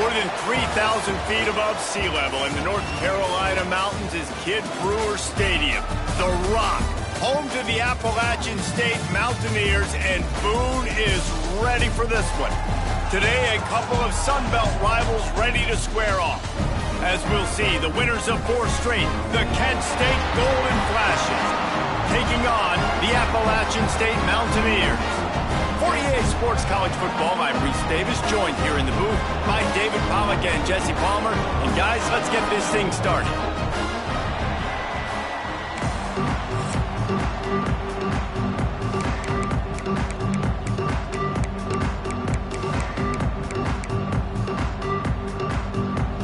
More than 3,000 feet above sea level in the North Carolina mountains is Kid Brewer Stadium, the Rock, home to the Appalachian State Mountaineers, and Boone is ready for this one. Today, a couple of Sun Belt rivals ready to square off. As we'll see, the winners of 4 straight, the Kent State Golden Flashes, taking on the Appalachian State Mountaineers. For EA Sports College Football, I'm Reese Davis, joined here in the booth by David Pollack and Jesse Palmer. And guys, let's get this thing started.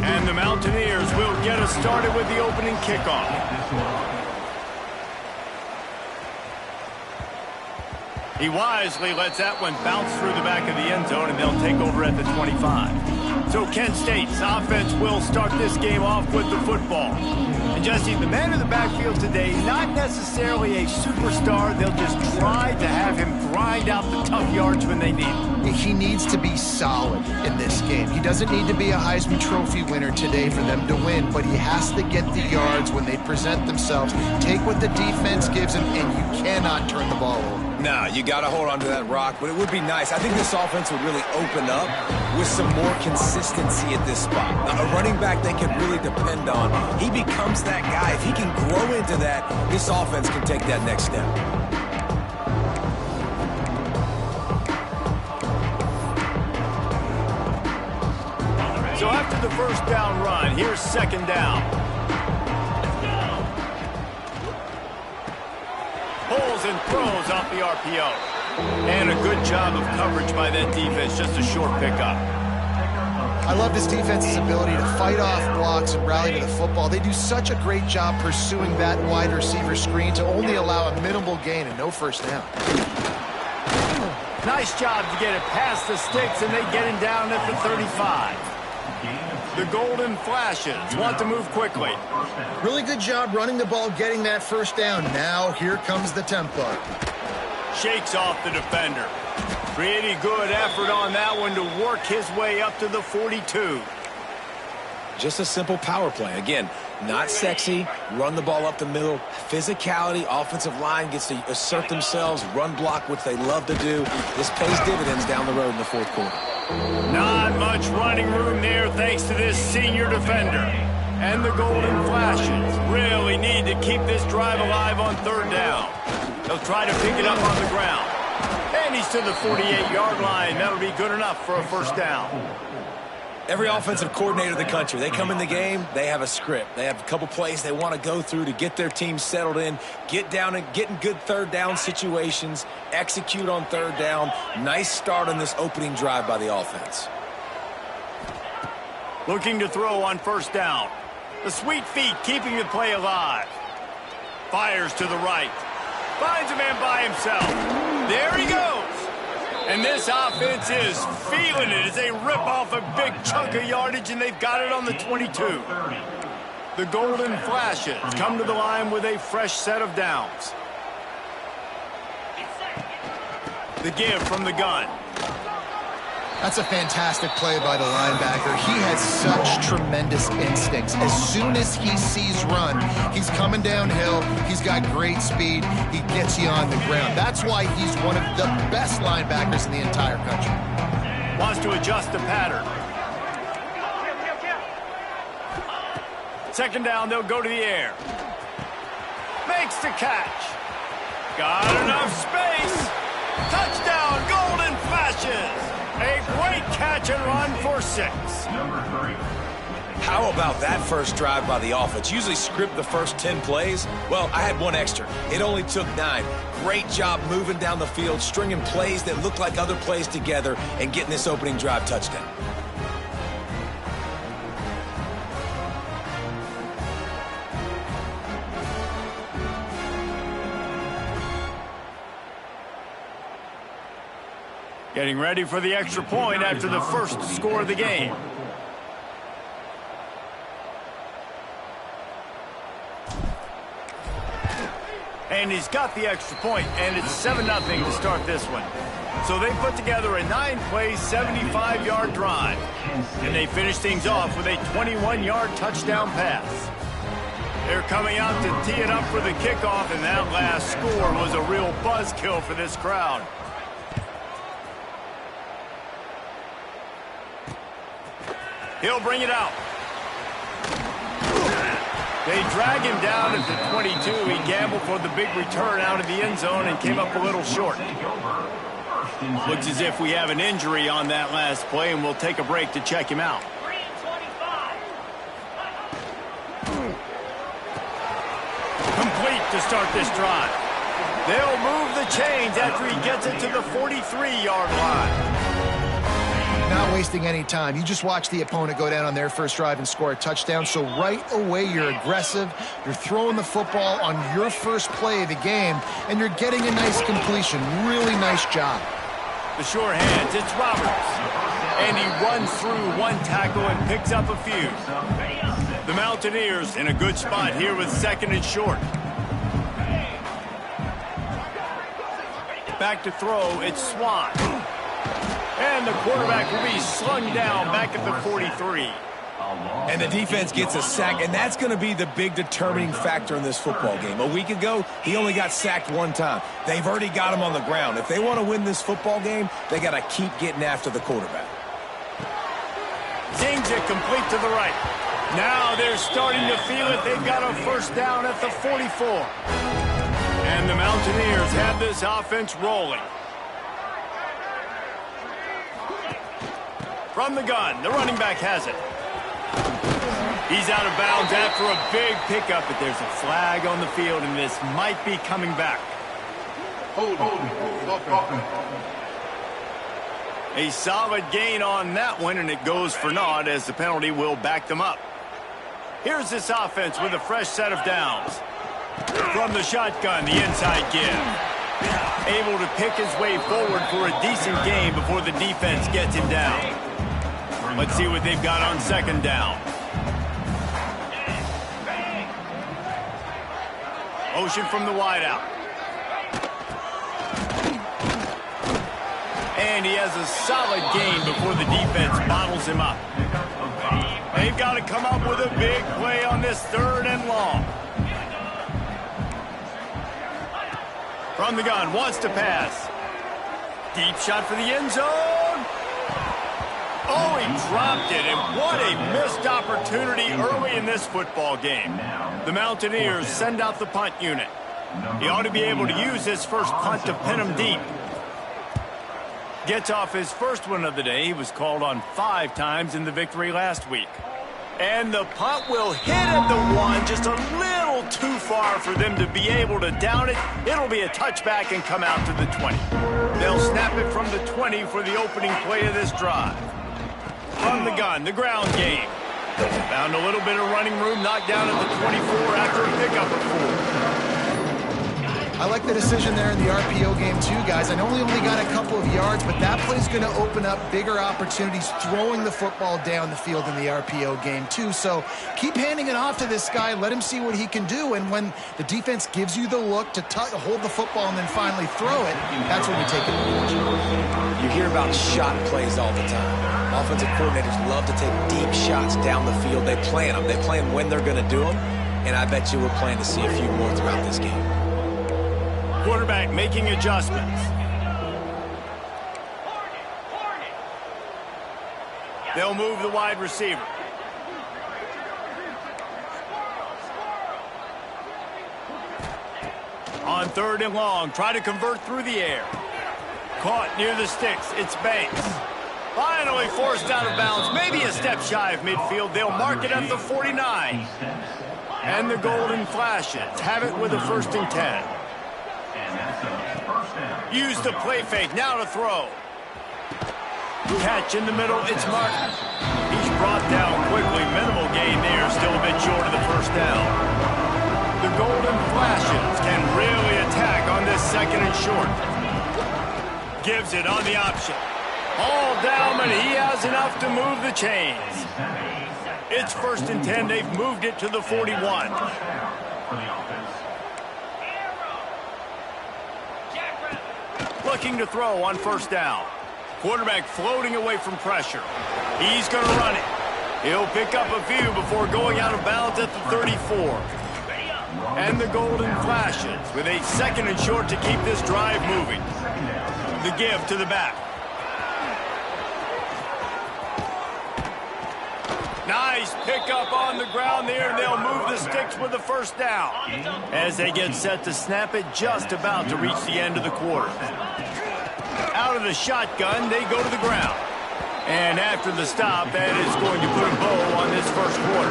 And the Mountaineers will get us started with the opening kickoff. He wisely lets that one bounce through the back of the end zone, and they'll take over at the 25. So Kent State's offense will start this game off with the football. And Jesse, the man in the backfield today, not necessarily a superstar. They'll just try to have him grind out the tough yards when they need him. He needs to be solid in this game. He doesn't need to be a Heisman Trophy winner today for them to win, but he has to get the yards when they present themselves. Take what the defense gives him, and you cannot turn the ball over. No, you got to hold on to that rock, but it would be nice. I think this offense would really open up with some more consistency at this spot. Now, a running back they can really depend on. He becomes that guy. If he can grow into that, this offense can take that next step. So after the first down run, here's second down. Pulls and throws off the RPO. And a good job of coverage by that defense, just a short pickup. I love this defense's ability to fight off blocks and rally to the football. They do such a great job pursuing that wide receiver screen to only allow a minimal gain and no first down. Nice job to get it past the sticks, and they get him down at the 35. The Golden Flashes want to move quickly. Really good job running the ball, getting that first down. Now here comes the tempo. Shakes off the defender. Pretty good effort on that one to work his way up to the 42. Just a simple power play. Again, not sexy. Run the ball up the middle. Physicality, offensive line gets to assert themselves, run block, which they love to do. This pays dividends down the road in the fourth quarter. Not much running room there thanks to this senior defender. And the Golden Flashes really need to keep this drive alive on third down. They'll try to pick it up on the ground. And he's to the 48-yard line. That'll be good enough for a first down. Every offensive coordinator in the country, they come in the game, they have a script. They have a couple plays they want to go through to get their team settled in, get down and get in good third down situations, execute on third down. Nice start on this opening drive by the offense. Looking to throw on first down. The sweet feet keeping the play alive. Fires to the right. Finds a man by himself. There he goes. And this offense is feeling it as they rip off a big chunk of yardage, and they've got it on the 22. The Golden Flashes come to the line with a fresh set of downs. The give from the gun. That's a fantastic play by the linebacker. He has such tremendous instincts. As soon as he sees run, he's coming downhill. He's got great speed. He gets you on the ground. That's why he's one of the best linebackers in the entire country. Wants to adjust the pattern. Second down, they'll go to the air. Makes the catch. Got enough space. Touchdown, Golden Flashes. A great catch and run for 6. How about that first drive by the offense? Usually script the first 10 plays. Well, I had one extra. It only took 9. Great job moving down the field, stringing plays that look like other plays together, and getting this opening drive touchdown. Getting ready for the extra point after the first score of the game. And he's got the extra point, and it's 7-0 to start this one. So they put together a 9-play, 75-yard drive. And they finish things off with a 21-yard touchdown pass. They're coming out to tee it up for the kickoff, and that last score was a real buzzkill for this crowd. He'll bring it out. They drag him down at the 22. He gambled for the big return out of the end zone and came up a little short. Looks as if we have an injury on that last play, and we'll take a break to check him out. Complete to start this drive. They'll move the chains after he gets it to the 43-yard line. Not wasting any time. You just watch the opponent go down on their first drive and score a touchdown. So right away, you're aggressive. You're throwing the football on your first play of the game, and you're getting a nice completion. Really nice job. The sure hands, it's Roberts. And he runs through one tackle and picks up a few. The Mountaineers in a good spot here with 2nd and short. Back to throw, it's Swan. And the quarterback will be slung down back at the 43. And the defense gets a sack, and that's going to be the big determining factor in this football game. A week ago, he only got sacked one time. They've already got him on the ground. If they want to win this football game, they got to keep getting after the quarterback. Zings it complete to the right. Now they're starting to feel it. They've got a first down at the 44. And the Mountaineers have this offense rolling. From the gun, the running back has it. He's out of bounds after a big pickup, but there's a flag on the field, and this might be coming back. A solid gain on that one, and it goes for naught as the penalty will back them up. Here's this offense with a fresh set of downs. From the shotgun, the inside give. Able to pick his way forward for a decent gain before the defense gets him down. Let's see what they've got on 2nd down. Motion from the wideout. And he has a solid gain before the defense bottles him up. They've got to come up with a big play on this 3rd and long. From the gun, wants to pass. Deep shot for the end zone. Oh, he dropped it, and what a missed opportunity early in this football game. The Mountaineers send out the punt unit. He ought to be able to use his first punt to pin him deep. Gets off his first one of the day. He was called on 5 times in the victory last week. And the punt will hit at the 1, just a little too far for them to be able to down it. It'll be a touchback and come out to the 20. They'll snap it from the 20 for the opening play of this drive. From the gun, the ground game. Found a little bit of running room, knocked down at the 24 after a pickup of 4. I like the decision there in the RPO game too, guys. I know he only got a couple of yards, but that play's going to open up bigger opportunities throwing the football down the field in the RPO game too. So keep handing it off to this guy. Let him see what he can do. And when the defense gives you the look to hold the football and then finally throw it, that's when you take it. You hear about shot plays all the time. Offensive coordinators love to take deep shots down the field. They plan them. They plan when they're going to do them. And I bet you we're planning to see a few more throughout this game. Quarterback making adjustments. They'll move the wide receiver. On 3rd and long, try to convert through the air. Caught near the sticks, it's Banks. Finally forced out of bounds, maybe a step shy of midfield. They'll mark it at the 49. And the golden flashes have it with a 1st and 10. Use the play fake, now to throw. Catch in the middle, it's Martin. He's brought down quickly, minimal gain there, still a bit short of the 1st down. The golden flashes can really attack on this 2nd and short. Gives it on the option. All down, and he has enough to move the chains. It's 1st and 10, they've moved it to the 41. looking to throw on first down. Quarterback floating away from pressure. He's going to run it. He'll pick up a few before going out of bounds at the 34. And the golden flashes with a 2nd and short to keep this drive moving. The give to the back. Nice pickup on the ground there, and they'll move the sticks with the first down. As they get set to snap it, just about to reach the end of the quarter. Out of the shotgun, they go to the ground. And after the stop, that is going to put a bow on this first quarter.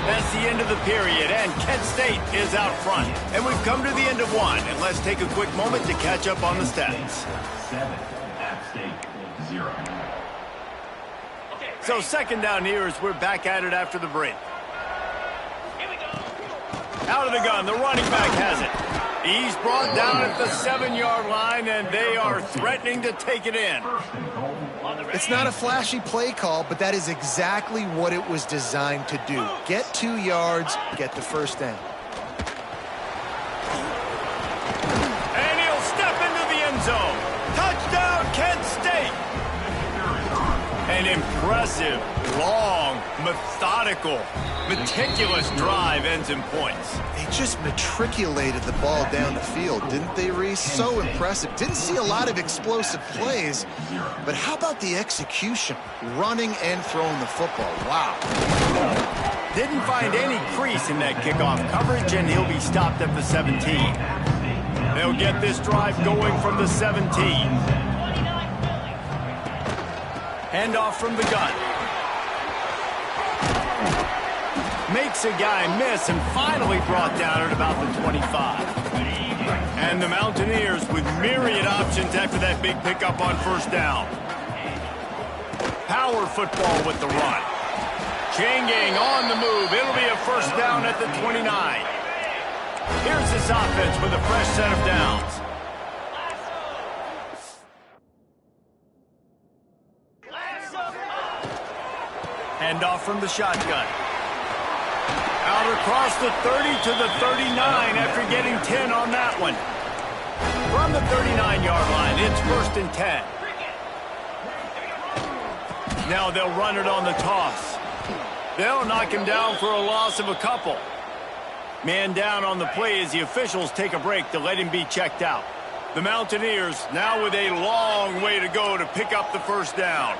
That's the end of the period, and Kent State is out front. And we've come to the end of one, and let's take a quick moment to catch up on the stats. 7, App State 0. So 2nd down here as we're back at it after the break. Out of the gun, the running back has it. He's brought down at the 7-yard line, and they are threatening to take it in. It's not a flashy play call, but that is exactly what it was designed to do. Get 2 yards, get the first down. And he'll step into the end zone. Touchdown, Kent State! An impressive, long, methodical, meticulous drive ends in points. They just matriculated the ball down the field, didn't they, Reese? So impressive. Didn't see a lot of explosive plays, but how about the execution? Running and throwing the football. Wow. Didn't find any crease in that kickoff coverage, and he'll be stopped at the 17. They'll get this drive going from the 17. Handoff from the gun. Makes a guy miss and finally brought down at about the 25. And the Mountaineers with myriad options after that big pickup on first down. Power football with the run. Chain gang on the move. It'll be a first down at the 29. Here's this offense with a fresh set of downs. Handoff from the shotgun. Out across the 30 to the 39 after getting 10 on that one. From the 39-yard line, it's 1st and 10. Now they'll run it on the toss. They'll knock him down for a loss of a couple. Man down on the play as the officials take a break to let him be checked out. The Mountaineers now with a long way to go to pick up the first down.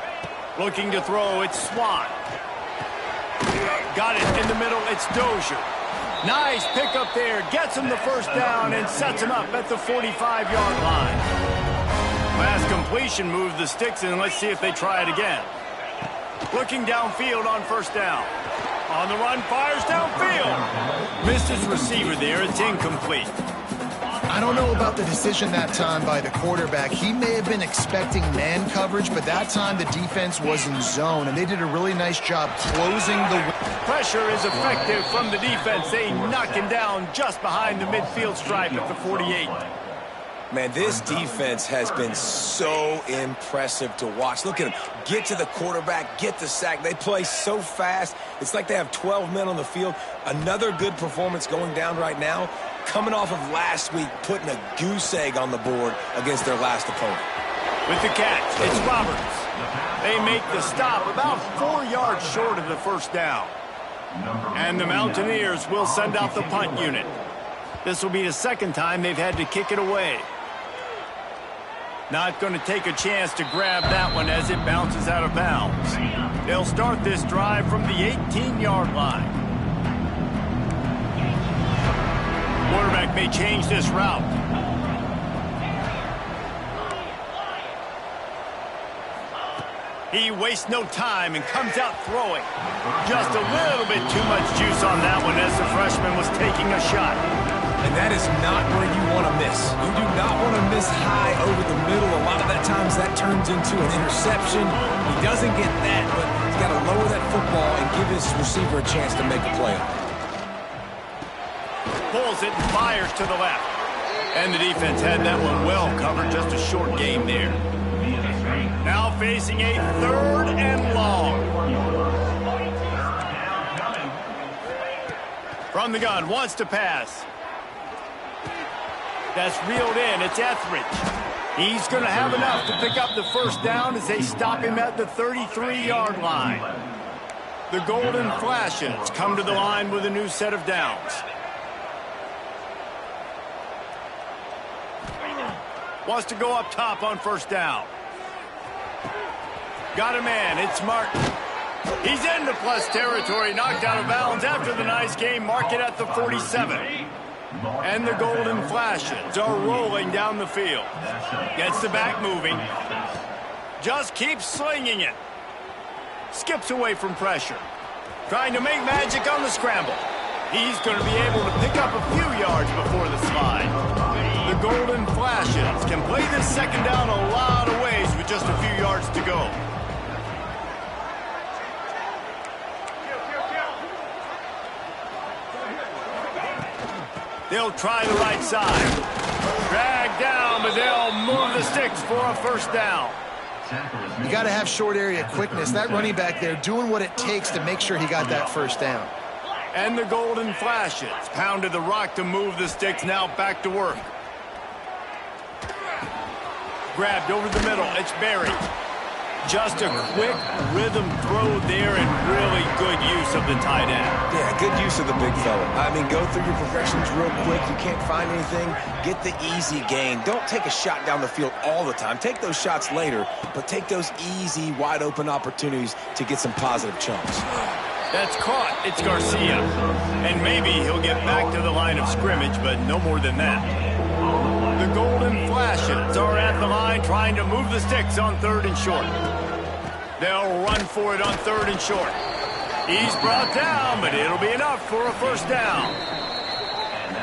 Looking to throw, it's Swan. Got it in the middle, it's Dozier. Nice pickup there, gets him the first down and sets him up at the 45-yard line. Last completion moved the sticks in. Let's see if they try it again. Looking downfield on first down. On the run, fires downfield. Missed his receiver there, it's incomplete. I don't know about the decision that time by the quarterback. He may have been expecting man coverage, but that time the defense was in zone, and they did a really nice job closing the... Pressure is effective from the defense. They knock him down just behind the midfield stripe at the 48. Man, this defense has been so impressive to watch. Look at them. Get to the quarterback, get the sack. They play so fast. It's like they have 12 men on the field. Another good performance going down right now. Coming off of last week, putting a goose egg on the board against their last opponent. With the catch, it's Roberts. They make the stop about 4 yards short of the first down. And the Mountaineers will send out the punt unit. This will be the 2nd time they've had to kick it away. Not going to take a chance to grab that one as it bounces out of bounds. They'll start this drive from the 18-yard line. Quarterback may change this route. He wastes no time and comes out throwing. Just a little bit too much juice on that one as the freshman was taking a shot. And that is not where you want to miss. You do not want to miss high over the middle. A lot of that times that turns into an interception. He doesn't get that, but he's got to lower that football and give his receiver a chance to make a play. Pulls it and fires to the left. And the defense had that one well covered. Just a short game there. Now facing a 3rd and long. From From the gun, wants to pass. That's reeled in. It's Etheridge. He's going to have enough to pick up the first down as they stop him at the 33-yard line. The Golden Flashes come to the line with a new set of downs. Wants to go up top on first down. Got a man. It's Martin. He's into plus territory, knocked out of bounds after the nice game. Mark it at the 47. And the Golden Flashes are rolling down the field. Gets the back moving. Just keeps slinging it. Skips away from pressure. Trying to make magic on the scramble. He's going to be able to pick up a few yards before the slide. The Golden Flashes can play this second down a lot of ways with just a few yards to go. They'll try the right side. Drag down, but they'll move the sticks for a first down. You got to have short area quickness. That running back there doing what it takes to make sure he got that first down. And the Golden Flashes pounded the rock to move the sticks, now back to work. Grabbed over the middle. It's Barry. Just a quick rhythm throw there and really good use of the tight end. Yeah, good use of the big fella. I mean, go through your progressions real quick. You can't find anything. Get the easy gain. Don't take a shot down the field all the time. Take those shots later, but take those easy, wide-open opportunities to get some positive chunks. That's caught. It's Garcia. And maybe he'll get back to the line of scrimmage, but no more than that. The Golden Flashes are at the line trying to move the sticks on 3rd and short. They'll run for it on 3rd and short. He's brought down, but it'll be enough for a first down.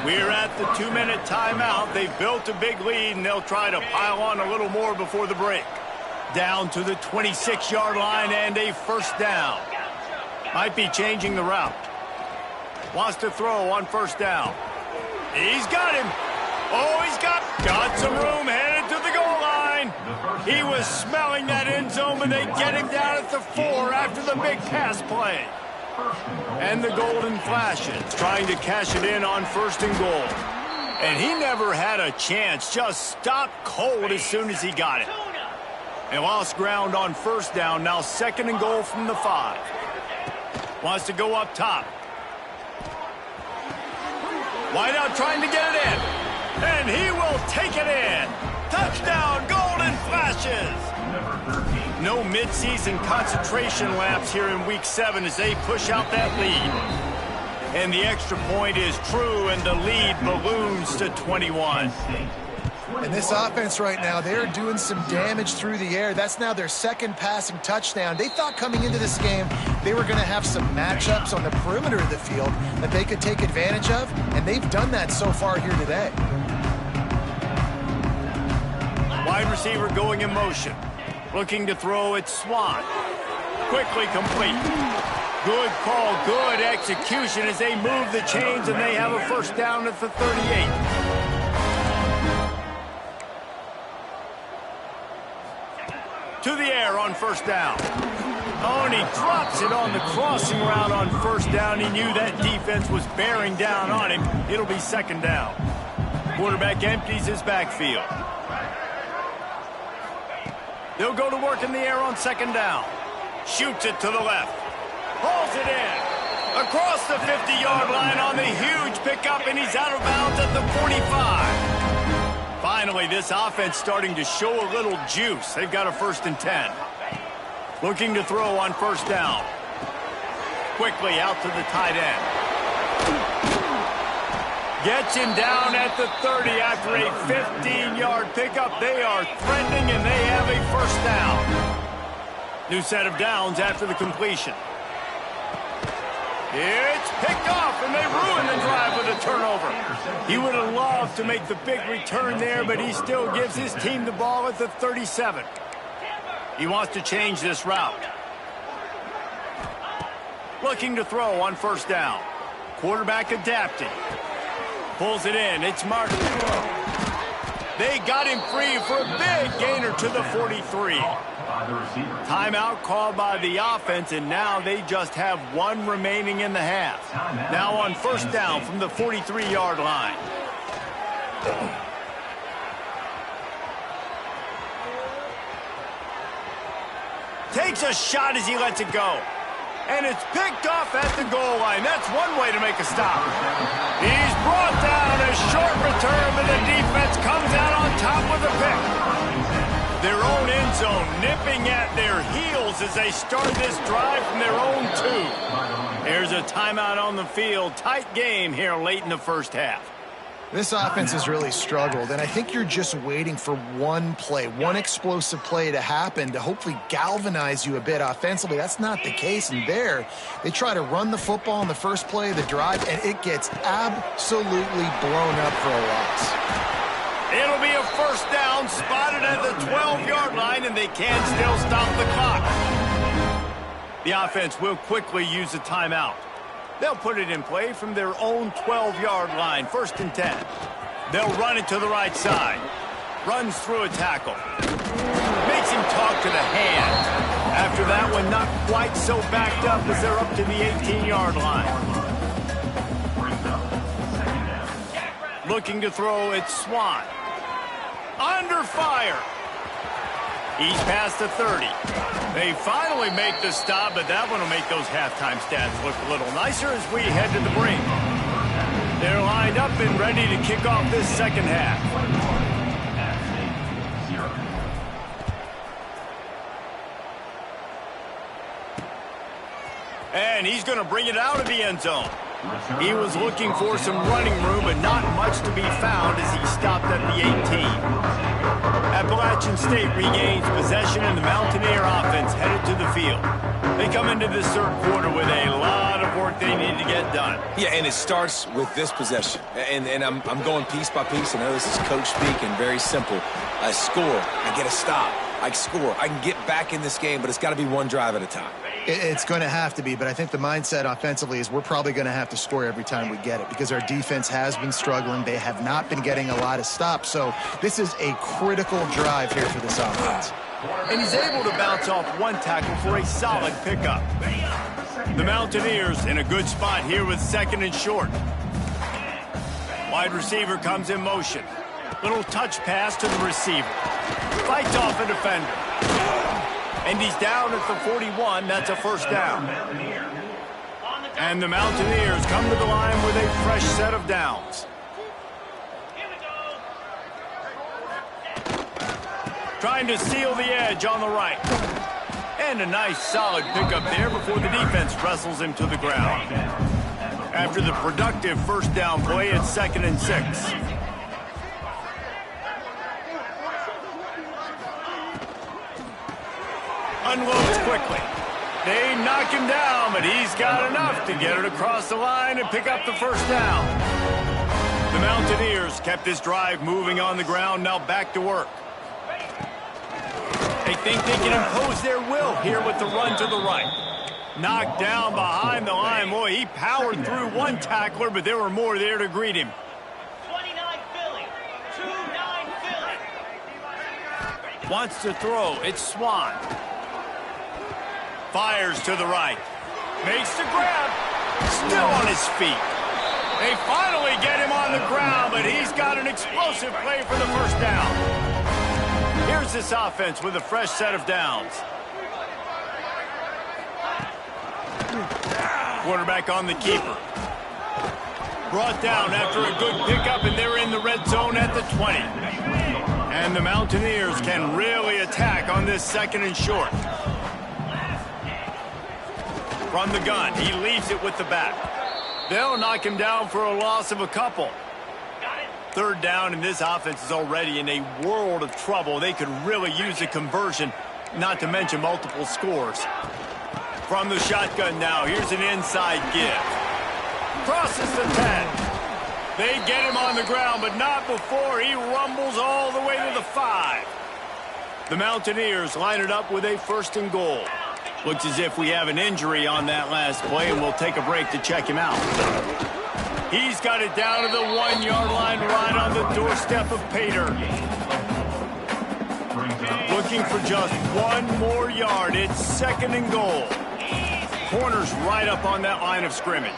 We're at the 2-minute timeout. They've built a big lead, and they'll try to pile on a little more before the break. Down to the 26-yard line and a first down. Might be changing the route. Wants to throw on first down. He's got him. Oh, he's got some room, headed to the goal line. He was smelling that end zone, but they get him down at the 4 after the big pass play. And the Golden Flashes trying to cash it in on 1st and goal. And he never had a chance, just stopped cold as soon as he got it. And lost ground on first down, now 2nd and goal from the 5. Wants to go up top. Wideout trying to get it in. And he will take it in. Touchdown, Golden Flashes. No midseason concentration laps here in Week 7 as they push out that lead. And the extra point is true, and the lead balloons to 21. And this offense right now, they're doing some damage through the air. That's now their 2nd passing touchdown. They thought coming into this game they were going to have some matchups on the perimeter of the field that they could take advantage of, and they've done that so far here today. Wide receiver going in motion. Looking to throw, it's Swan. Quickly complete. Good call, good execution as they move the chains, and they have a first down at the 38. To the air on first down. Oh, and he drops it on the crossing route on first down. He knew that defense was bearing down on him. It'll be 2nd down. Quarterback empties his backfield. They'll go to work in the air on 2nd down. Shoots it to the left. Hauls it in. Across the 50-yard line on the huge pickup, and he's out of bounds at the 45. Finally, this offense starting to show a little juice. They've got a 1st and 10. Looking to throw on first down. Quickly out to the tight end. Gets him down at the 30 after a 15-yard pickup. They are threatening, and they have a first down. New set of downs after the completion. It's picked off, and they ruin the drive with a turnover. He would have loved to make the big return there, but he still gives his team the ball at the 37. He wants to change this route. Looking to throw on first down. Quarterback adapting. Pulls it in. It's Martin. They got him free for a big gainer to the 43. by the receiver. Timeout called by the offense, and now they just have one remaining in the half. Now on first down from the 43-yard line. Takes a shot as he lets it go. And it's picked off at the goal line. That's one way to make a stop. He's brought down a short return, but the defense comes out on top with a pick. Their own end zone nipping at their heels as they start this drive from their own 2. There's a timeout on the field. Tight game here late in the first half. This offense has really struggled, and I think you're just waiting for one play, one explosive play to happen to hopefully galvanize you a bit offensively. That's not the case, and there they try to run the football in the first play of the drive, and it gets absolutely blown up for a loss. It'll be a first down, spotted at the 12-yard line, and they can still stop the clock. The offense will quickly use a timeout. They'll put it in play from their own 12-yard line, 1st and 10. They'll run it to the right side. Runs through a tackle. Makes him talk to the hand. After that one, not quite so backed up as they're up to the 18-yard line. Looking to throw, it's Swan. Under fire. He's past the 30. They finally make the stop, but that one will make those halftime stats look a little nicer as we head to the break. They're lined up and ready to kick off this second half. And he's going to bring it out of the end zone. He was looking for some running room, but not much to be found as he stopped at the 18. Appalachian State regains possession, and the Mountaineer offense headed to the field. They come into this third quarter with a lot of work they need to get done. Yeah, and it starts with this possession. And I'm going piece by piece. I know this is coach speak and very simple. I score. I get a stop. I score. I can get back in this game, but it's got to be one drive at a time. It's going to have to be, but I think the mindset offensively is we're probably going to have to score every time we get it because our defense has been struggling. They have not been getting a lot of stops, so this is a critical drive here for this offense. And he's able to bounce off one tackle for a solid pickup. The Mountaineers in a good spot here with 2nd and short. Wide receiver comes in motion. Little touch pass to the receiver. Fights off a defender. And he's down at the 41. That's a first down. And the Mountaineers come to the line with a fresh set of downs. Trying to seal the edge on the right. And a nice solid pickup there before the defense wrestles him to the ground. After the productive first down play, it's 2nd and 6. Unloads quickly. They knock him down, but he's got enough to get it across the line and pick up the first down. The Mountaineers kept this drive moving on the ground, now back to work. They think they can impose their will here with the run to the right. Knocked down behind the line. Boy, he powered through one tackler, but there were more there to greet him. 29 Philly. 2-9 Philly. Wants to throw. It's Swan. Fires to the right. Makes the grab. Still on his feet. They finally get him on the ground, but he's got an explosive play for the first down. Here's this offense with a fresh set of downs. Quarterback on the keeper. Brought down after a good pickup, and they're in the red zone at the 20. And the Mountaineers can really attack on this 2nd and short. From the gun, he leaves it with the back. They'll knock him down for a loss of a couple. 3rd down, and this offense is already in a world of trouble. They could really use a conversion, not to mention multiple scores. From the shotgun now, here's an inside give. Crosses the 10. They get him on the ground, but not before he rumbles all the way to the 5. The Mountaineers line it up with a 1st and goal. Looks as if we have an injury on that last play, and we'll take a break to check him out. He's got it down to the 1-yard line right on the doorstep of Pater. Looking for just one more yard. It's 2nd and goal. Corner's right up on that line of scrimmage.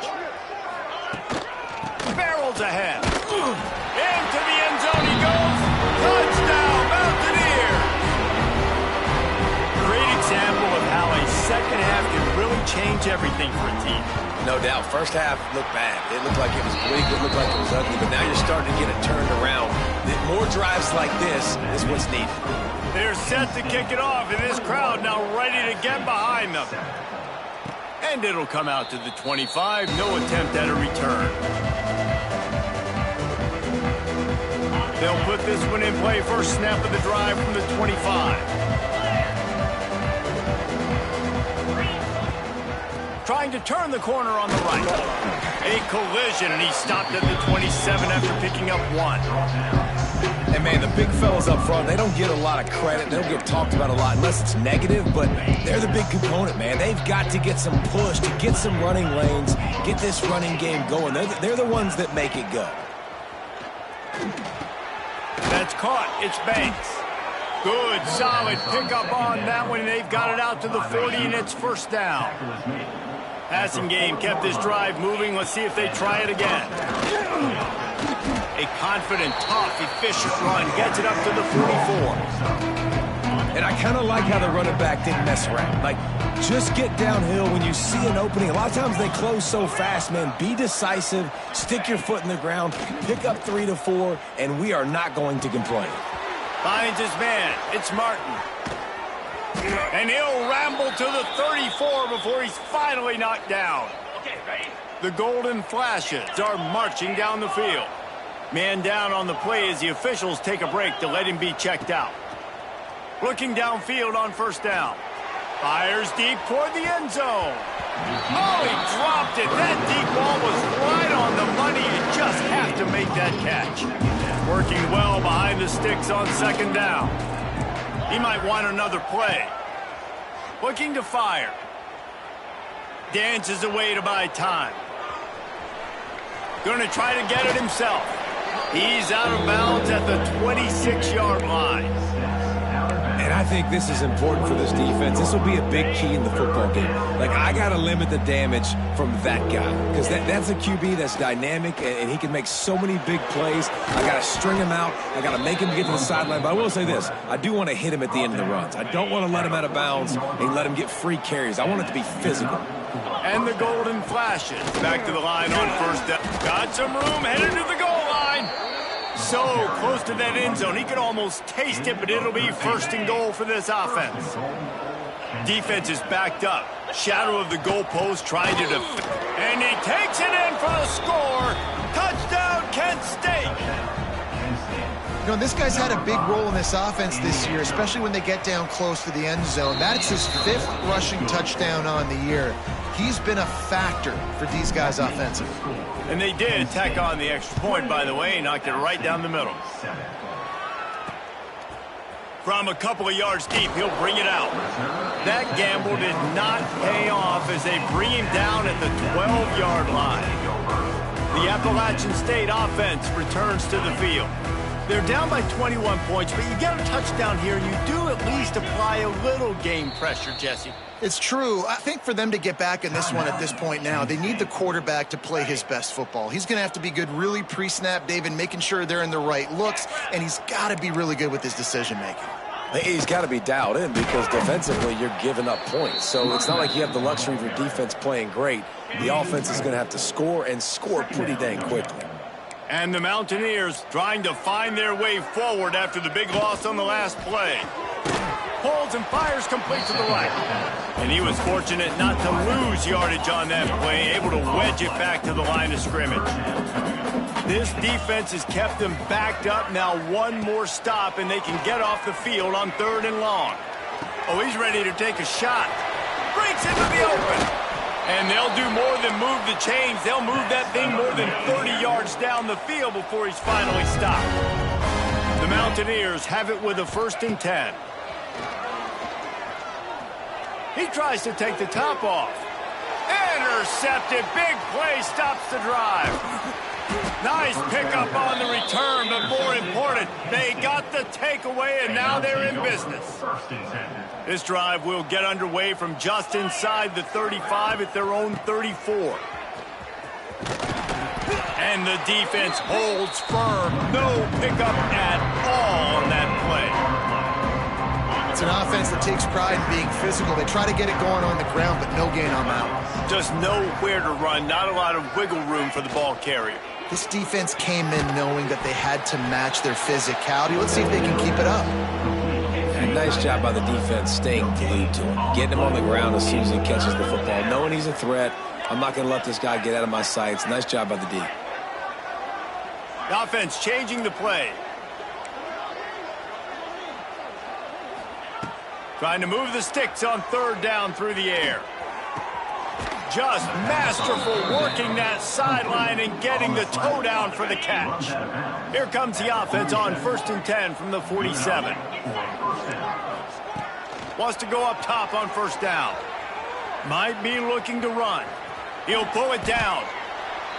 Barrels ahead. Into the end zone he goes. Touchdown, Mountaineers! Great example of how a second half can really change everything for a team. No doubt. First half looked bad. It looked like it was bleak. It looked like it was ugly. But now you're starting to get it turned around. More drives like this is what's needed. They're set to kick it off, and this crowd now ready to get behind them. And it'll come out to the 25. No attempt at a return. They'll put this one in play. First snap of the drive from the 25. Trying to turn the corner on the right. A collision, and he stopped at the 27 after picking up 1. And, man, the big fellas up front, they don't get a lot of credit. They don't get talked about a lot unless it's negative, but they're the big component, man. They've got to get some push, to get some running lanes, get this running game going. They're the ones that make it go. That's caught. It's Banks. Good, solid pickup on that one. They've got it out to the 40, and it's first down. Passing game kept this drive moving. Let's see if they try it again. A confident, tough, efficient run gets it up to the 44. And I kind of like how the running back didn't mess around. Like, just get downhill when you see an opening. A lot of times they close so fast, man. Be decisive, stick your foot in the ground, pick up 3 to 4, and we are not going to complain. Finds his man. It's Martin. And he'll ramble to the 34 before he's finally knocked down. The golden flashes are marching down the field. Man down on the play as the officials take a break to let him be checked out. Looking downfield on first down. Fires deep toward the end zone. Oh, he dropped it. That deep ball was right on the money. You just have to make that catch. Working well behind the sticks on second down. He might want another play. Looking to fire. Dances away to buy time. Going to try to get it himself. He's out of bounds at the 26-yard line. And I think this is important for this defense. This will be a big key in the football game. Like, I got to limit the damage from that guy because that's a QB that's dynamic, and he can make so many big plays. I got to string him out. I got to make him get to the sideline. But I will say this. I do want to hit him at the end of the runs. I don't want to let him out of bounds and let him get free carries. I want it to be physical. And the golden flashes. Back to the line on first down. Got some room, headed to the goal line. So close to that end zone, he could almost taste it, but it'll be first and goal for this offense. Defense is backed up. Shadow of the goalpost trying to defend. And he takes it in for the score. Touchdown, Kent State. You know, this guy's had a big role in this offense this year, especially when they get down close to the end zone. That's his 5th rushing touchdown on the year. He's been a factor for these guys offensively. And they did tack on the extra point, by the way, knocked it right down the middle. From a couple of yards deep, he'll bring it out. That gamble did not pay off as they bring him down at the 12-yard line. The Appalachian State offense returns to the field. They're down by 21 points, but you get a touchdown here, and you do at least apply a little game pressure, Jesse. It's true. I think for them to get back in this one at this point now, they need the quarterback to play his best football. He's going to have to be good really pre-snap, David, making sure they're in the right looks, and he's got to be really good with his decision-making. He's got to be dialed in because defensively you're giving up points. So it's not like you have the luxury of your defense playing great. The offense is going to have to score and score pretty dang quickly. And the Mountaineers trying to find their way forward after the big loss on the last play. Pulls and fires complete to the right. And he was fortunate not to lose yardage on that play, able to wedge it back to the line of scrimmage. This defense has kept them backed up. Now one more stop, and they can get off the field on 3rd and long. Oh, he's ready to take a shot. Breaks into the open. And they'll do more than move the chains. They'll move that thing more than 30 yards down the field before he's finally stopped. The Mountaineers have it with a 1st and 10. He tries to take the top off. Intercepted. Big play stops the drive. Nice pickup on the return, but more important, they got the takeaway, and now they're in business. This drive will get underway from just inside the 35 at their own 34. And the defense holds firm. No pickup at all on that play. It's an offense that takes pride in being physical. They try to get it going on the ground, but no gain on that one. Just nowhere to run. Not a lot of wiggle room for the ball carrier. This defense came in knowing that they had to match their physicality. Let's see if they can keep it up. And nice job by the defense staying glued to him. Getting him on the ground as soon as he catches the football. Knowing he's a threat. I'm not going to let this guy get out of my sights. Nice job by the D. The offense changing the play. Trying to move the sticks on third down through the air. Just masterful working that sideline and getting the toe down for the catch. Here comes the offense on 1st and 10 from the 47. Wants to go up top on 1st down. Might be looking to run. He'll pull it down.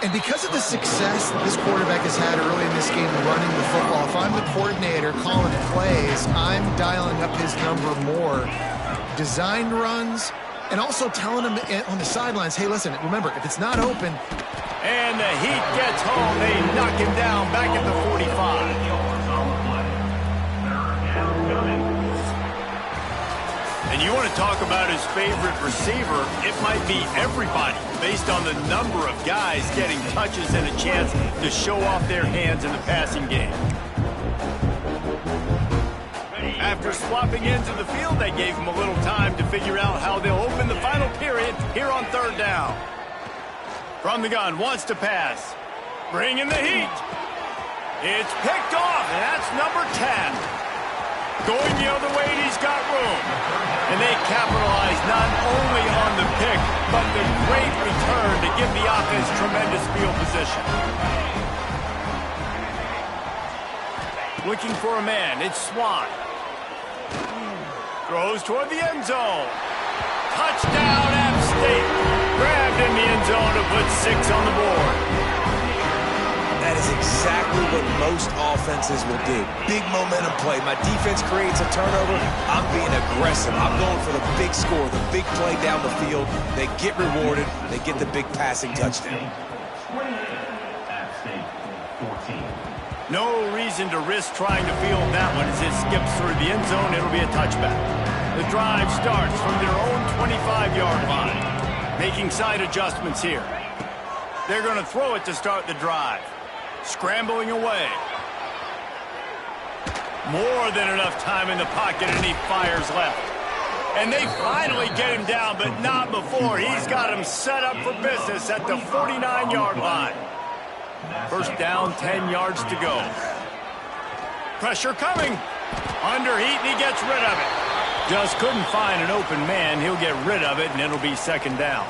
And because of the success this quarterback has had early in this game running the football, if I'm the coordinator calling plays, I'm dialing up his number more. Designed runs, and also telling him on the sidelines, hey, listen, remember, if it's not open. And the Heat gets home. They knock him down back at the 45. And you want to talk about his favorite receiver, it might be everybody, based on the number of guys getting touches and a chance to show off their hands in the passing game. After swapping into the field, they gave him a little time to figure out how they'll open the final period here on 3rd down. From the gun, wants to pass. Bringing the heat. It's picked off, and that's number 10. Going the other way, he's got room. And they capitalize not only on the pick, but the great return to give the offense tremendous field position. Looking for a man, it's Swan. Throws toward the end zone. Touchdown, App State. Grabbed in the end zone to put 6 on the board. That is exactly what most offenses will do. Big momentum play. My defense creates a turnover. I'm being aggressive. I'm going for the big score, the big play down the field. They get rewarded. They get the big passing touchdown. No reason to risk trying to field that one as it skips through the end zone. It'll be a touchback. The drive starts from their own 25-yard line. Making side adjustments here. They're going to throw it to start the drive. Scrambling away. More than enough time in the pocket, and he fires left. And they finally get him down, but not before. He's got him set up for business at the 49-yard line. 1st down, 10 yards to go. Pressure coming. Under heat, and he gets rid of it. Just couldn't find an open man. He'll get rid of it, and it'll be 2nd down.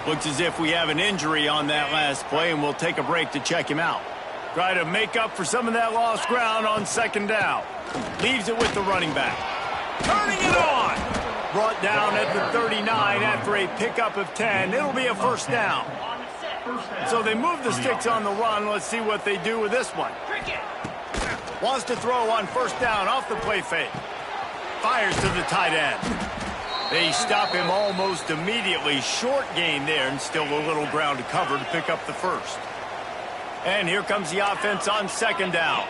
Looks as if we have an injury on that last play, and we'll take a break to check him out. Try to make up for some of that lost ground on 2nd down. Leaves it with the running back. Turning it on. Brought down at the 39 after a pickup of 10. It'll be a 1st down. So they move the sticks on the run. Let's see what they do with this one. Wants to throw on 1st down off the play fake. Fires to the tight end. They stop him almost immediately. Short gain there, and still a little ground to cover to pick up the 1st. And here comes the offense on 2nd down.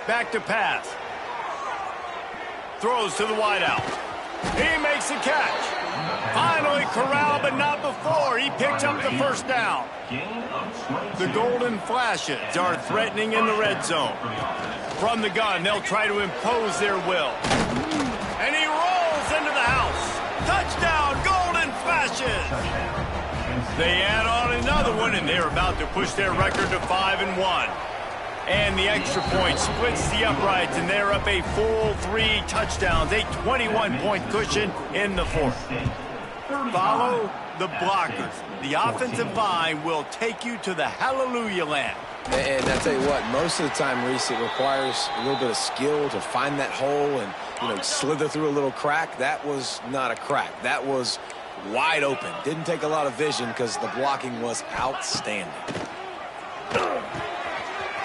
Back to pass. Throws to the wideout. He makes a catch. Finally corralled, but not before. He picks up the 1st down. The Golden Flashes are threatening in the red zone. From the gun, they'll try to impose their will. And he rolls into the house. Touchdown, Golden Flashes. They add on another one, and they're about to push their record to 5-1. And the extra point splits the uprights, and they're up a full 3 touchdowns, a 21-point cushion in the 4th. Follow the blockers. The offensive line will take you to the hallelujah land. And I tell you what, most of the time, Reese, it requires a little bit of skill to find that hole and, slither through a little crack. That was not a crack. That was wide open. Didn't take a lot of vision because the blocking was outstanding.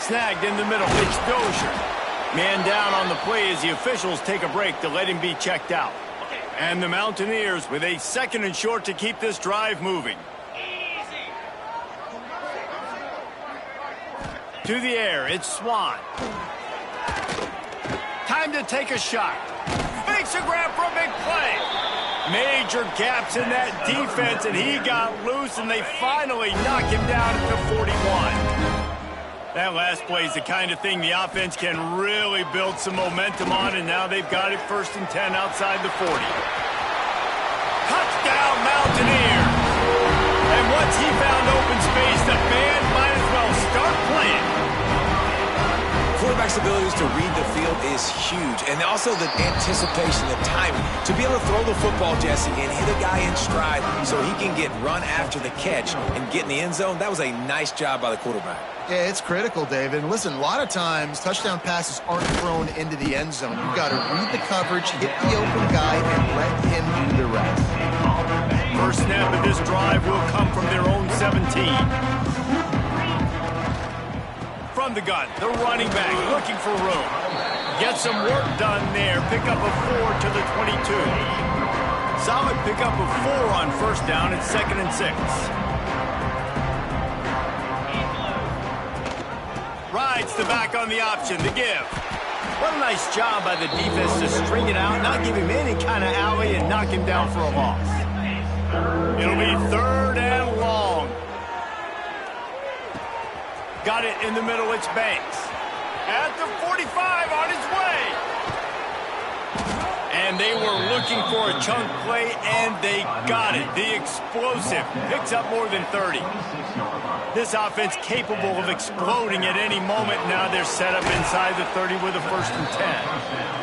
snagged in the middle. It's Dozier. Man down on the play as the officials take a break to let him be checked out. And the Mountaineers with a 2nd and short to keep this drive moving. To the air, it's Swan. Time to take a shot. Makes a grab for a big play. Major gaps in that defense, and he got loose, and they finally knock him down at the 41. That last play is the kind of thing the offense can really build some momentum on, and now they've got it 1st and 10 outside the 40. Touchdown, Mountaineers! And once he found open space, the band might as well start playing. Quarterback's abilities to read the field is huge, and also the anticipation, the timing. To be able to throw the football, Jesse, and hit a guy in stride so he can get run after the catch and get in the end zone, that was a nice job by the quarterback. Yeah, it's critical, David. And listen, a lot of times, touchdown passes aren't thrown into the end zone. You've got to read the coverage, hit the open guy, and let him do the rest. First snap of this drive will come from their own 17. From the gun, the running back looking for room. Get some work done there. Pick up a 4 to the 22. Solid pickup of 4 on 1st down. It's 2nd and 6. Rides the back on the option, the give. What a nice job by the defense to string it out, not give him any kind of alley, and knock him down for a loss. It'll be 3rd and long. Got it in the middle, it's Banks. At the 45, on his way. And they were looking for a chunk play, and they got it. The explosive picks up more than 30. This offense capable of exploding at any moment. Now they're set up inside the 30 with a 1st and 10.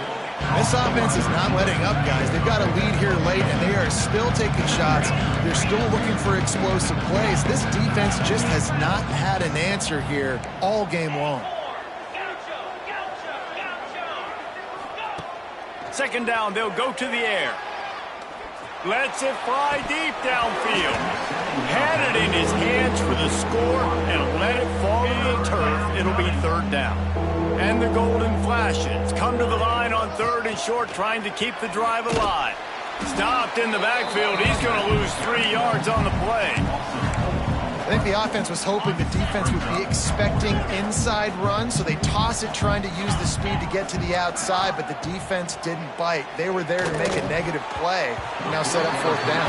This offense is not letting up, guys. They've got a lead here late, and they are still taking shots. They're still looking for explosive plays. This defense just has not had an answer here all game long. 2nd down, they'll go to the air. Lets it fly deep downfield. Had it in his hands for the score and let it fall to the turf. It'll be 3rd down. And the Golden Flashes come to the line on 3rd and short, trying to keep the drive alive. Stopped in the backfield. He's going to lose 3 yards on the play. I think the offense was hoping the defense would be expecting inside runs, so they toss it trying to use the speed to get to the outside, but the defense didn't bite. They were there to make a negative play, now set up 4th down.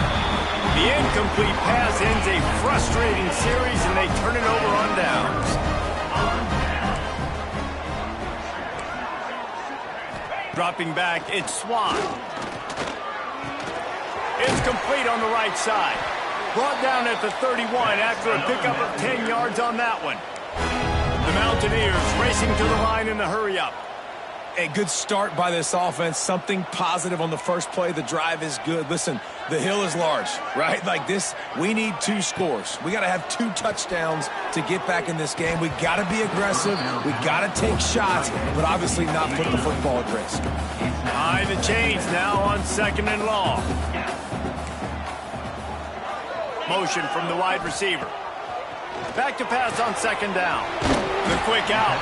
The incomplete pass ends a frustrating series, and they turn it over on downs. Dropping back, it's Swan. It's complete on the right side. Brought down at the 31 after a pickup of 10 yards on that one. The Mountaineers racing to the line in the hurry-up. A good start by this offense. Something positive on the first play. The drive is good. Listen, the hill is large, right? Like this, we need 2 scores. We got to have 2 touchdowns to get back in this game. We got to be aggressive. We got to take shots, but obviously not put the football at risk. High the chains now on 2nd and long. Motion from the wide receiver. Back to pass on 2nd down. The quick out.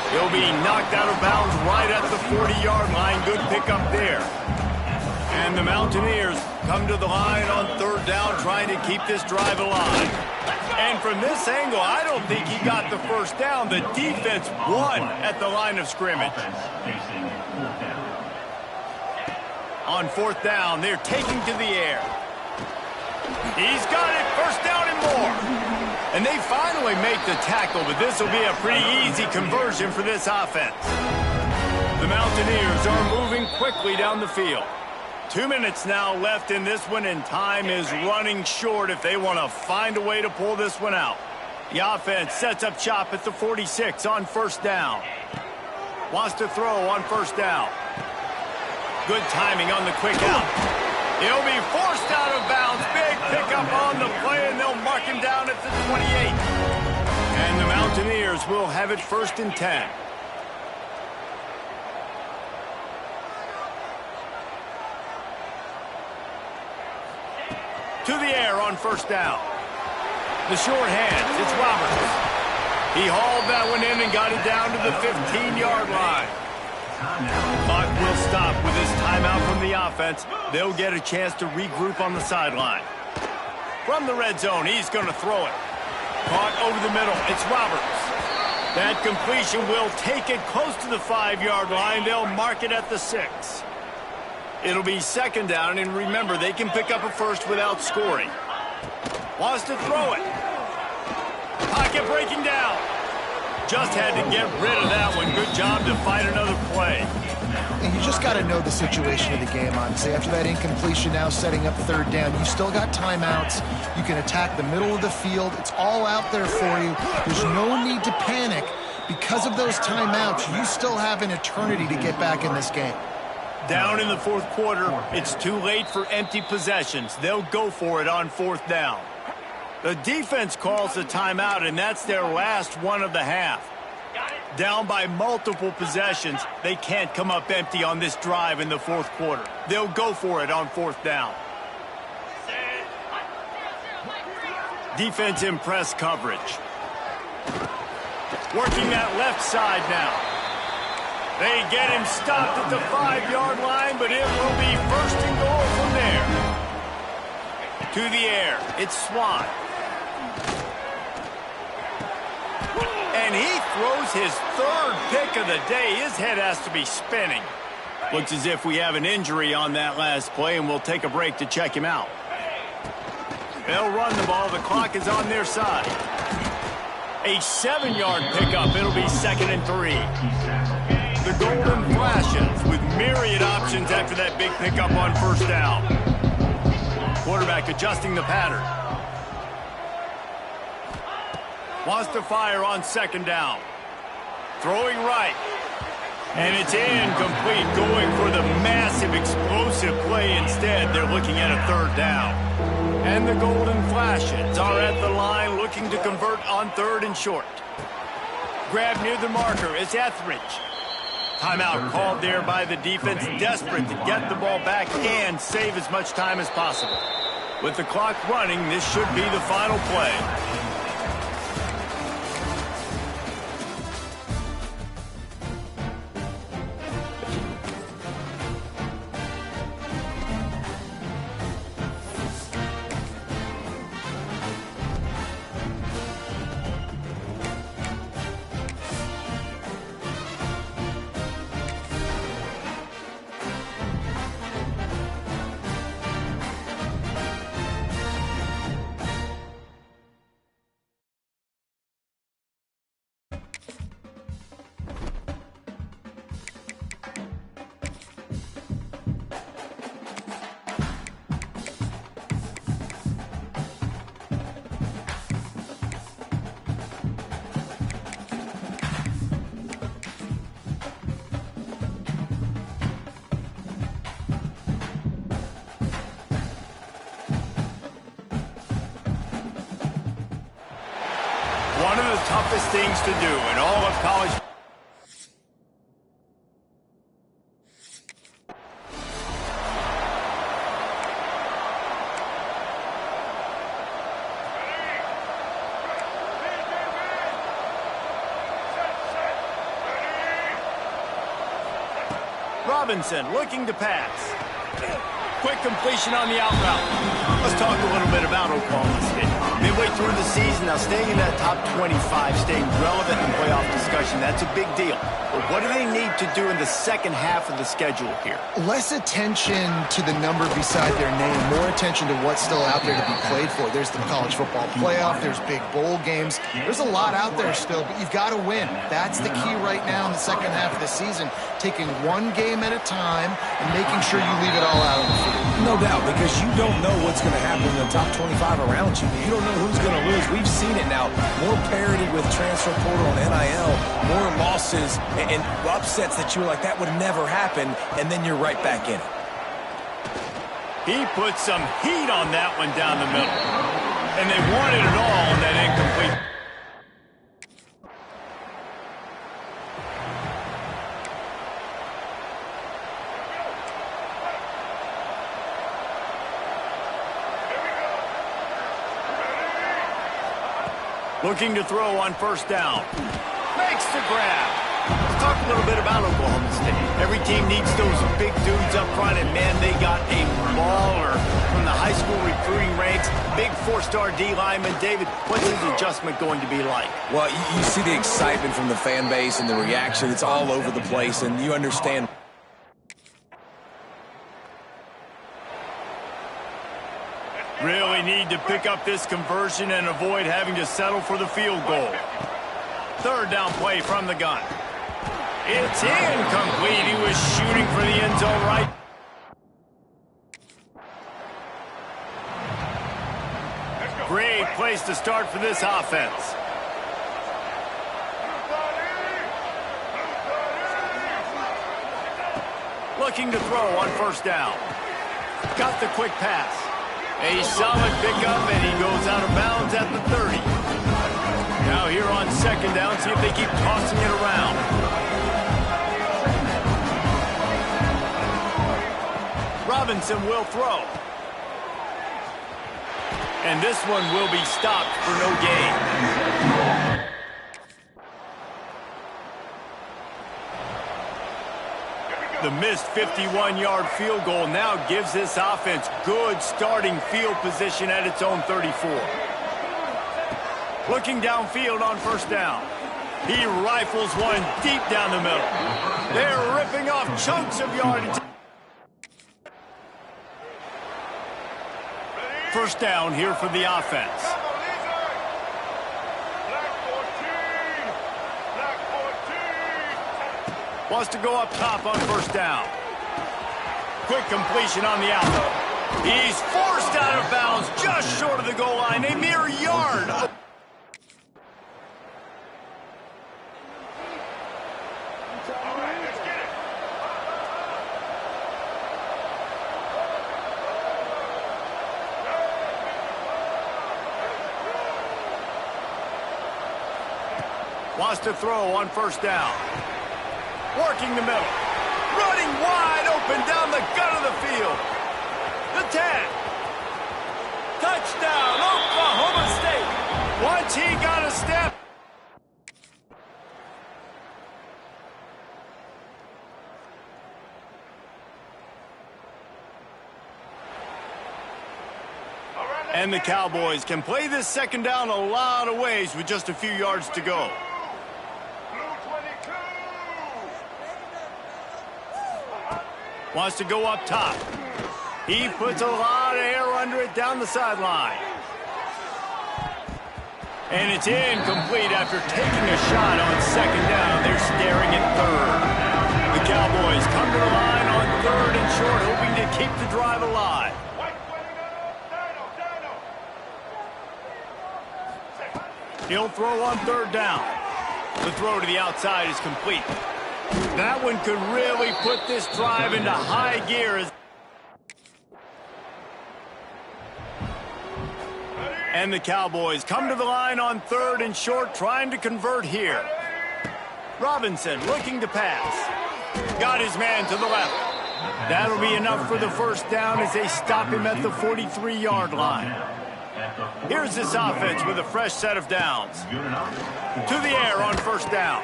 He'll be knocked out of bounds right at the 40-yard line. Good pickup there. And the Mountaineers come to the line on 3rd down, trying to keep this drive alive. And from this angle, I don't think he got the 1st down. The defense won at the line of scrimmage. On 4th down, they're taking to the air. He's got it, 1st down and more. And they finally make the tackle, but this will be a pretty easy conversion for this offense. The Mountaineers are moving quickly down the field. 2 minutes now left in this one, and time is running short if they want to find a way to pull this one out. The offense sets up shop at the 46 on 1st down. Wants to throw on 1st down. Good timing on the quick out. He'll be forced out of bounds. Big pickup on the play, and they'll mark him down at the 28. And the Mountaineers will have it 1st and 10. To the air on 1st down. The short hands, it's Roberts. He hauled that one in and got it down to the 15-yard line. Clock will stop with this timeout from the offense. They'll get a chance to regroup on the sideline. From the red zone, he's going to throw it. Caught over the middle. It's Roberts. That completion will take it close to the 5-yard line. They'll mark it at the 6. It'll be second down, and remember, they can pick up a first without scoring. Wants to throw it. Pocket breaking down. Just had to get rid of that one. Good job to find another play. And you just got to know the situation of the game, honestly. After that incompletion, now setting up third down, you still got timeouts. You can attack the middle of the field. It's all out there for you. There's no need to panic. Because of those timeouts, you still have an eternity to get back in this game. Down in the fourth quarter, it's too late for empty possessions. They'll go for it on fourth down. The defense calls a timeout, and that's their last one of the half. Down by multiple possessions, they can't come up empty on this drive in the fourth quarter. They'll go for it on fourth down. Defense in press coverage. Working that left side now. They get him stopped at the 5-yard line, but it will be first and goal from there. To the air, it's Swan. And he throws his third pick of the day. His head has to be spinning. Looks as if we have an injury on that last play, and we'll take a break to check him out. They'll run the ball. The clock is on their side. A 7-yard pickup. It'll be 2nd and 3. The Golden Flashes with myriad options after that big pickup on first down. Quarterback adjusting the pattern. Wants to fire on second down. Throwing right. And it's incomplete. Going for the massive explosive play instead. They're looking at a third down. And the Golden Flashes are at the line looking to convert on third and short. Grab near the marker. It's Etheridge. Timeout called there by the defense, desperate to get the ball back and save as much time as possible. With the clock running, this should be the final play. One of the toughest things to do in all of college. Robinson looking to pass. Quick completion on the out route. Let's talk a little bit about Oklahoma State. Midway through the season, now staying in that top 25, staying relevant in playoff discussion, that's a big deal. But what do they need to do in the second half of the schedule here? Less attention to the number beside their name, more attention to what's still out there to be played for. There's the college football playoff, there's big bowl games. There's a lot out there still, but you've got to win. That's the key right now in the second half of the season, taking one game at a time and making sure you leave it all out on the field. No doubt, because you don't know what's going to happen in the top 25 around you. You don't know who's going to lose. We've seen it now. More parity with transfer portal and NIL, more losses and upsets that you were like, that would never happen, and then you're right back in it. He put some heat on that one down the middle. And they wanted it all on that incomplete. Looking to throw on first down. Makes the grab. Let's talk a little bit about Oklahoma State. Every team needs those big dudes up front, and man, they got a mauler from the high school recruiting ranks. Big four-star D lineman. David, what's his adjustment going to be like? Well, you see the excitement from the fan base and the reaction. It's all over the place, and you understand. Really need to pick up this conversion and avoid having to settle for the field goal. Third down play from the gun. It's incomplete. He was shooting for the end zone right. Great place to start for this offense. Looking to throw on first down. Got the quick pass. A solid pickup, and he goes out of bounds at the 30. Now here on second down, see if they keep tossing it around. Robinson will throw. And this one will be stopped for no gain. The missed 51-yard field goal now gives this offense good starting field position at its own 34. Looking downfield on first down. He rifles one deep down the middle. They're ripping off chunks of yardage. First down here for the offense. Wants to go up top on first down. Quick completion on the out. He's forced out of bounds just short of the goal line, a mere yard. Wants to throw on first down. Working the middle. Running wide open down the gut of the field. The 10. Touchdown, Oklahoma State. Once he got a step. And the Cowboys can play this second down a lot of ways with just a few yards to go. Wants to go up top. He puts a lot of air under it down the sideline. And it's incomplete after taking a shot on second down. They're staring at third. The Cowboys come to the line on third and short, hoping to keep the drive alive. He'll throw on third down. The throw to the outside is complete. That one could really put this drive into high gear. And the Cowboys come to the line on third and short, trying to convert here. Robinson looking to pass. Got his man to the left. That'll be enough for the first down as they stop him at the 43-yard line. Here's this offense with a fresh set of downs. To the air on first down.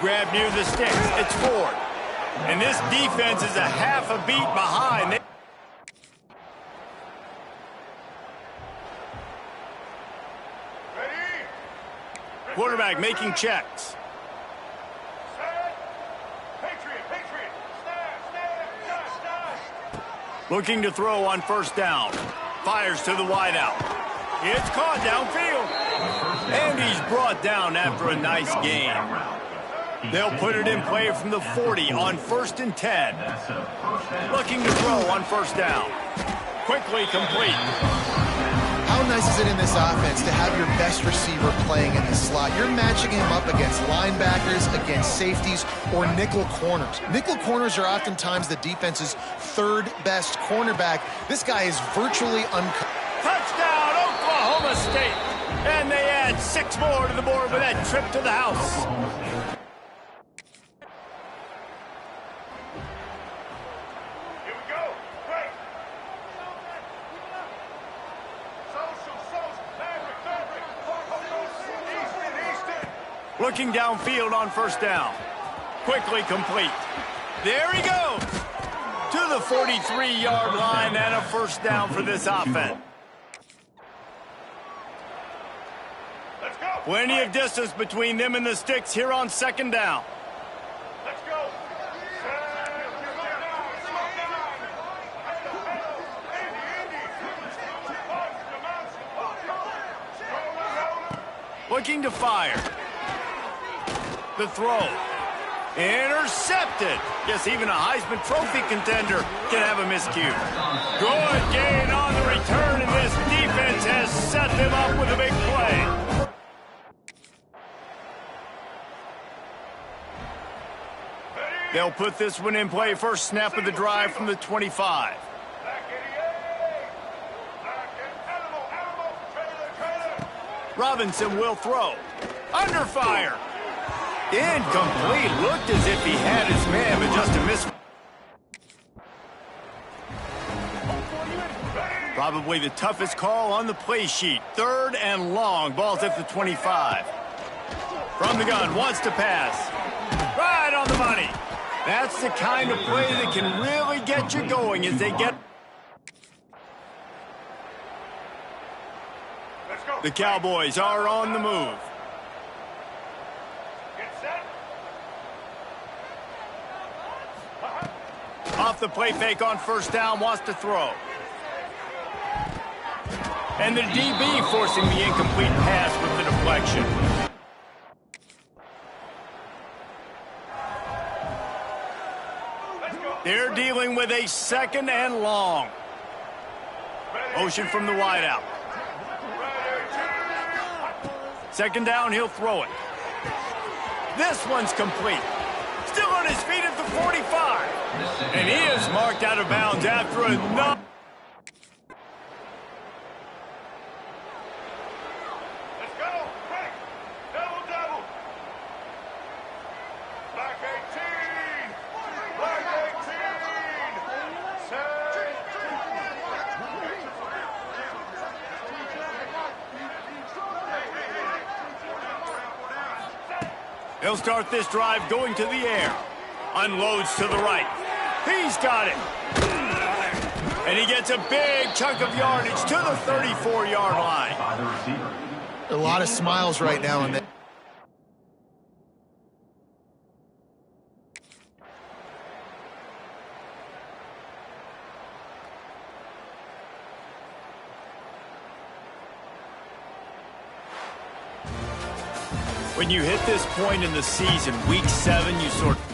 Grab near the sticks. It's Ford. And this defense is a half a beat behind. Quarterback making checks. Looking to throw on first down. Fires to the wideout. It's caught downfield. And he's brought down after a nice gain. They'll put it in play from the 40 on 1st and 10. Looking to throw on first down. Quickly complete. How nice is it in this offense to have your best receiver playing in the slot? You're matching him up against linebackers, against safeties, or nickel corners. Nickel corners are oftentimes the defense's third best cornerback. This guy is virtually uncut. Touchdown, Oklahoma State. And they add 6 more to the board with that trip to the house. Looking downfield on first down. Quickly complete. There he goes. To the 43-yard line and a first down for this offense. Let's go. Plenty of distance between them and the sticks here on second down. Let's go. Looking to fire. The throw. Intercepted. Guess even a Heisman Trophy contender can have a miscue. Good gain on the return, and this defense has set them up with a big play. They'll put this one in play first snap of the drive from the 25. Robinson will throw. Under fire. Incomplete. Looked as if he had his man, but just a miss. Probably the toughest call on the play sheet. 3rd and long. Ball's at the 25. From the gun, wants to pass. Right on the money. That's the kind of play that can really get you going as they get... The Cowboys are on the move. Off the play fake on first down, wants to throw. And the DB forcing the incomplete pass with the deflection. They're dealing with a 2nd and long. Motion from the wideout. 2nd down, he'll throw it. This one's complete. Still on his feet at the 45. And he is marked out of bounds after another. Let's go. Quick. Double. Black 18. Black 18. He'll start this drive going to the air. Unloads to the right. He's got it. And he gets a big chunk of yardage to the 34-yard line. By the receiver. A lot of smiles right now. And when you hit this point in the season, week 7, you sort of...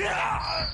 Yeah!